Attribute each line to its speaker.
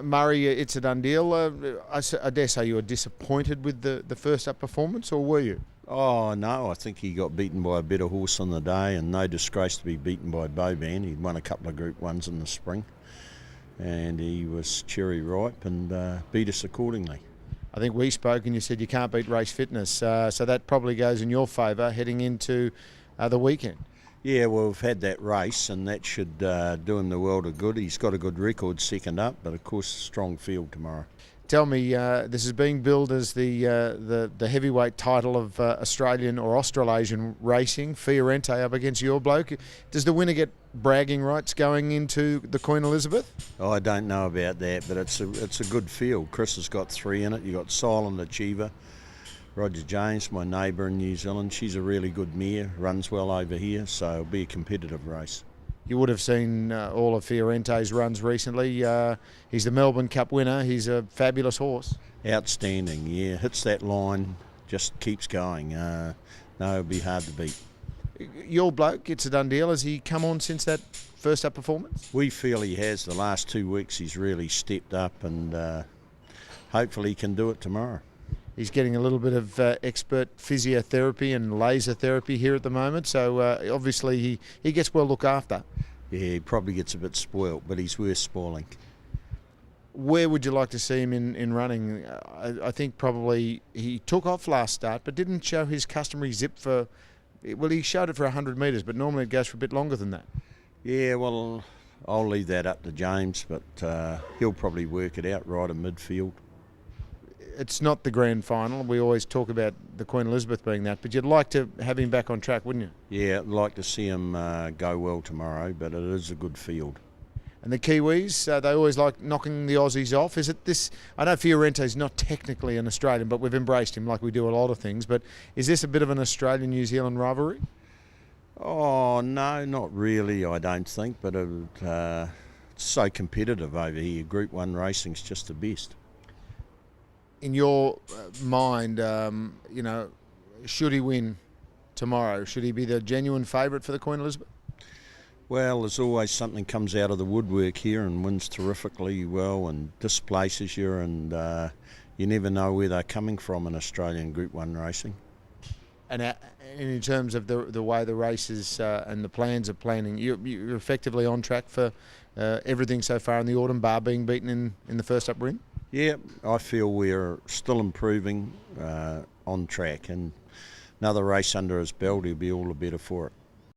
Speaker 1: Murray, it's a Dundeel. I dare say you were disappointed with the first up performance, or were you?
Speaker 2: Oh no, I think he got beaten by a better horse on the day, and no disgrace to be beaten by Boban. He'd won a couple of Group 1s in the spring, and he was cherry ripe and beat us accordingly.
Speaker 1: I think we spoke and you said you can't beat race fitness, so that probably goes in your favour heading into the weekend.
Speaker 2: Yeah, well, we've had that race, and that should do him the world of good. He's got a good record second up, but of course, strong field tomorrow.
Speaker 1: Tell me, this is being billed as the heavyweight title of Australian or Australasian racing. Fiorente up against your bloke. Does the winner get bragging rights going into the Queen Elizabeth?
Speaker 2: Oh, I don't know about that, but it's a good field. Chris has got 3 in it. You got Silent Achiever, Roger James, my neighbour in New Zealand. She's a really good mare, runs well over here, so it'll be a competitive race.
Speaker 1: You would have seen all of Fiorente's runs recently. He's the Melbourne Cup winner. He's a fabulous horse.
Speaker 2: Outstanding, yeah. Hits that line, just keeps going. No, it'll be hard to beat.
Speaker 1: Your bloke gets a Dundeel. Has he come on since that first up performance?
Speaker 2: We feel he has. The last 2 weeks he's really stepped up, and hopefully he can do it tomorrow.
Speaker 1: He's getting a little bit of expert physiotherapy and laser therapy here at the moment, so obviously he gets well looked after.
Speaker 2: Yeah, he probably gets a bit spoilt, but he's worth spoiling.
Speaker 1: Where would you like to see him in running? I think probably he took off last start, but didn't show his customary zip for... Well, he showed it for 100 metres, but normally it goes for a bit longer than that.
Speaker 2: Yeah, well, I'll leave that up to James, but he'll probably work it out right in midfield.
Speaker 1: It's not the grand final. We always talk about the Queen Elizabeth being that, but you'd like to have him back on track, wouldn't you?
Speaker 2: Yeah, I'd like to see him go well tomorrow, but it is a good field.
Speaker 1: And the Kiwis, they always like knocking the Aussies off. Is it this? I know Fiorente's not technically an Australian, but we've embraced him like we do a lot of things. But is this a bit of an Australian-New Zealand rivalry?
Speaker 2: Oh, no, not really, I don't think, but it's so competitive over here. Group 1 racing's just the best.
Speaker 1: In your mind, should he win tomorrow? Should he be the genuine favourite for the Queen Elizabeth?
Speaker 2: Well, there's always something comes out of the woodwork here and wins terrifically well and displaces you, and you never know where they're coming from in Australian Group 1 racing.
Speaker 1: And in terms of the way the races and the plans of planning, you're effectively on track for everything so far in the autumn, bar being beaten in the first up ring?
Speaker 2: Yeah, I feel we're still improving, on track, and another race under his belt, he'll be all the better for it.